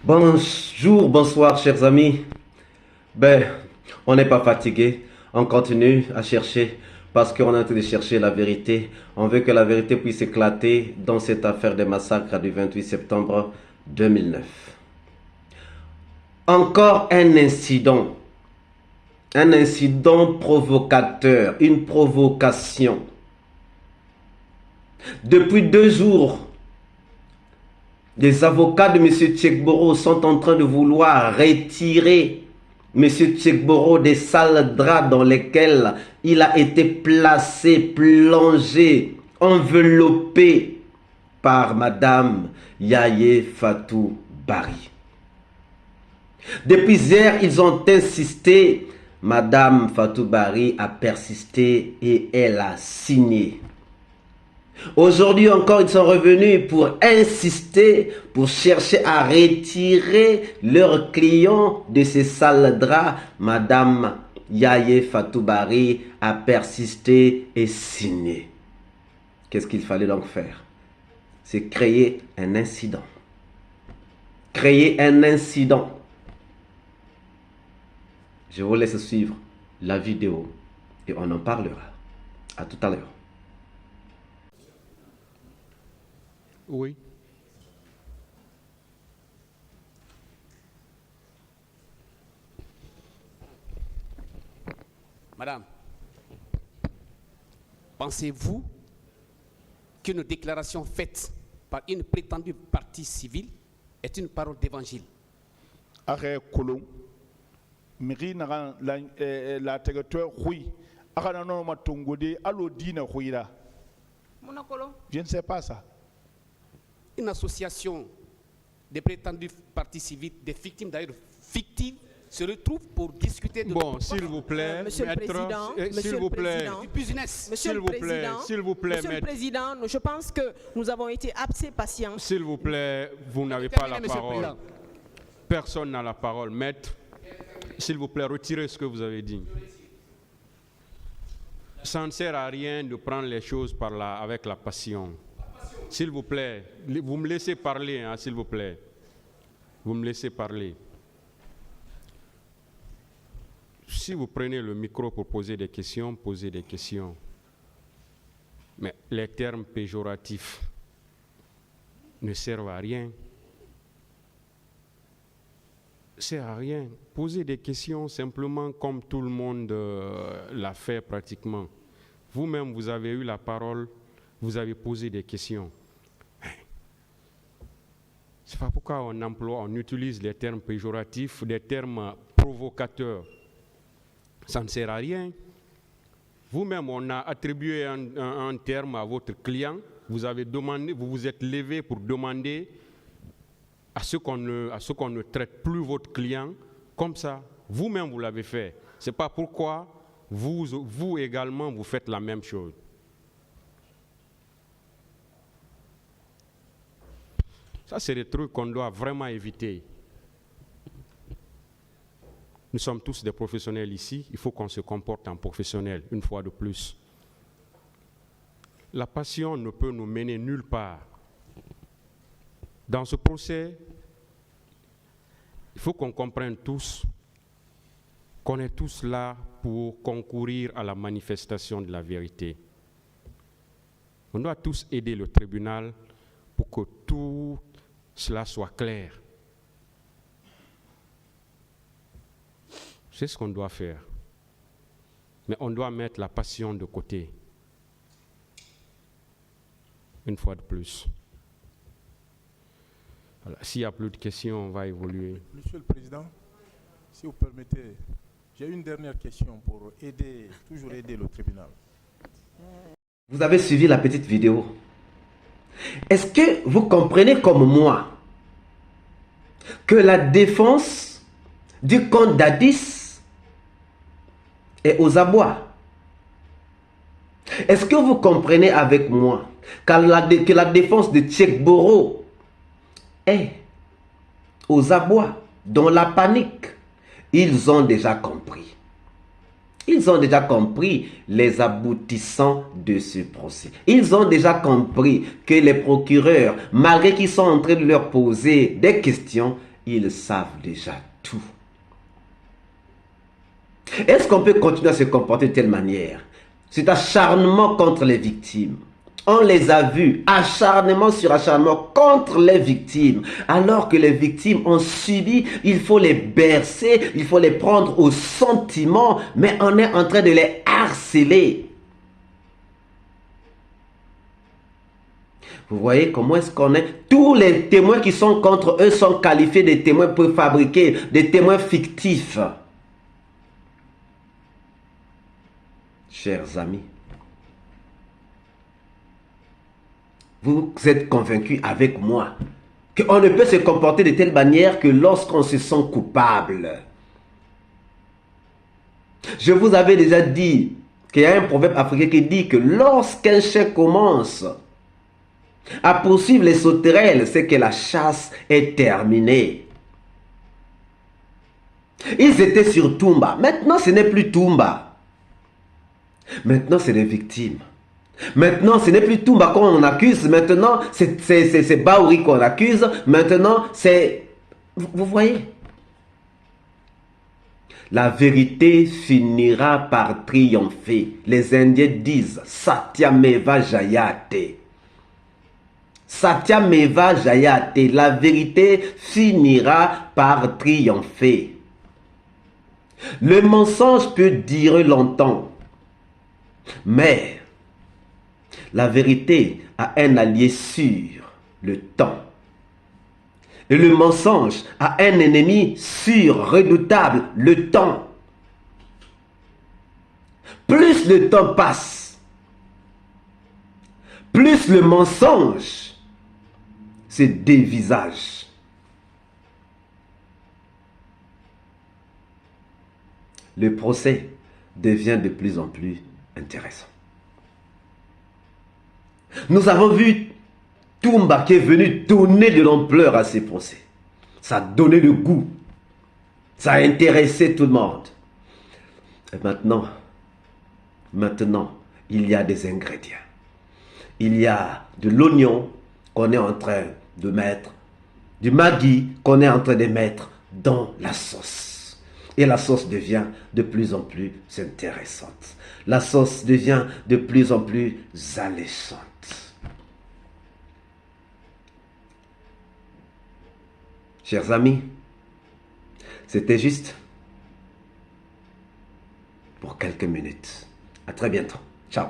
Bonjour, bonsoir, chers amis. Ben, on n'est pas fatigué. On continue à chercher parce qu'on est en train de chercher la vérité. On veut que la vérité puisse éclater dans cette affaire des massacres du 28 septembre 2009. Encore un incident provocateur, une provocation. Depuis 2 jours, les avocats de M. Tchekboro sont en train de vouloir retirer M. Tchekboro des sales draps dans lesquels il a été placé, plongé, enveloppé par Madame Yaye Fatou Bari. Depuis hier, ils ont insisté. Madame Fatou Bari a persisté et elle a signé. Aujourd'hui encore, ils sont revenus pour insister, pour chercher à retirer leurs clients de ces sales draps. Madame Yaye Fatou Bari a persisté et signé. Qu'est-ce qu'il fallait donc faire? C'est créer un incident. Créer un incident. Je vous laisse suivre la vidéo et on en parlera. À tout à l'heure. Oui. Madame, pensez-vous qu'une déclaration faite par une prétendue partie civile est une parole d'évangile? Arrêt colon. Miri na la territoire oui. Arana non ma tongode alo dina huira. Je ne sais pas ça. Une association des prétendues parties civiles, des victimes d'ailleurs fictives, se retrouve pour discuter de... Bon, s'il vous plaît, Monsieur le Président, s'il vous plaît, Monsieur le Président, je pense que nous avons été assez patients. S'il vous plaît, vous n'avez pas la parole. Personne n'a la parole. Maître, s'il vous plaît, retirez ce que vous avez dit. Ça ne sert à rien de prendre les choses avec la passion. S'il vous plaît, vous me laissez parler, hein, s'il vous plaît. Vous me laissez parler. Si vous prenez le micro pour poser des questions, posez des questions. Mais les termes péjoratifs ne servent à rien. Ne servent à rien. Posez des questions simplement comme tout le monde l'a fait pratiquement. Vous-même, vous avez eu la parole, vous avez posé des questions. C'est pas pourquoi on utilise les termes péjoratifs, des termes provocateurs. Ça ne sert à rien. Vous-même, on a attribué un terme à votre client. Vous avez demandé, vous vous êtes levé pour demander à ce qu'on ne traite plus votre client comme ça. Vous-même, vous l'avez fait. C'est pas pourquoi vous également, vous faites la même chose. Ça, c'est des trucs qu'on doit vraiment éviter. Nous sommes tous des professionnels ici. Il faut qu'on se comporte en professionnel, une fois de plus. La passion ne peut nous mener nulle part. Dans ce procès, il faut qu'on comprenne tous qu'on est tous là pour concourir à la manifestation de la vérité. On doit tous aider le tribunal pour que tout cela soit clair. C'est ce qu'on doit faire. Mais on doit mettre la passion de côté. Une fois de plus. S'il n'y a plus de questions, on va évoluer. Monsieur le Président, si vous permettez, j'ai une dernière question pour toujours aider le tribunal. Vous avez suivi la petite vidéo. Est-ce que vous comprenez comme moi que la défense du comte Dadis est aux abois? Est-ce que vous comprenez avec moi que la défense de Tchekboro est aux abois, dans la panique? Ils ont déjà compris. Ils ont déjà compris les aboutissants de ce procès. Ils ont déjà compris que les procureurs, malgré qu'ils sont en train de leur poser des questions, ils savent déjà tout. Est-ce qu'on peut continuer à se comporter de telle manière? Cet acharnement contre les victimes. On les a vus, acharnement sur acharnement contre les victimes. Alors que les victimes ont subi, il faut les bercer, il faut les prendre au sentiment, mais on est en train de les harceler. Vous voyez comment est-ce qu'on est? Tous les témoins qui sont contre eux sont qualifiés de témoins préfabriqués, des témoins fictifs. Chers amis, vous êtes convaincus avec moi qu'on ne peut se comporter de telle manière que lorsqu'on se sent coupable. Je vous avais déjà dit qu'il y a un proverbe africain qui dit que lorsqu'un chien commence à poursuivre les sauterelles, c'est que la chasse est terminée. Ils étaient sur Toumba. Maintenant, ce n'est plus Toumba. Maintenant, c'est les victimes. Maintenant, ce n'est plus Toumba qu'on accuse. Maintenant, c'est Baouri qu'on accuse. Maintenant, c'est... Vous voyez? La vérité finira par triompher. Les Indiens disent Satyameva Jayate. Satyameva Jayate. La vérité finira par triompher. Le mensonge peut durer longtemps. Mais la vérité a un allié sûr, le temps. Et le mensonge a un ennemi sûr, redoutable, le temps. Plus le temps passe, plus le mensonge se dévisage. Le procès devient de plus en plus intéressant. Nous avons vu Toumba qui est venu donner de l'ampleur à ces procès. Ça a donné le goût. Ça a intéressé tout le monde. Et maintenant, il y a des ingrédients. Il y a de l'oignon qu'on est en train de mettre, du maggi qu'on est en train de mettre dans la sauce. Et la sauce devient de plus en plus intéressante. La sauce devient de plus en plus alléchante. Chers amis, c'était juste pour quelques minutes. À très bientôt. Ciao.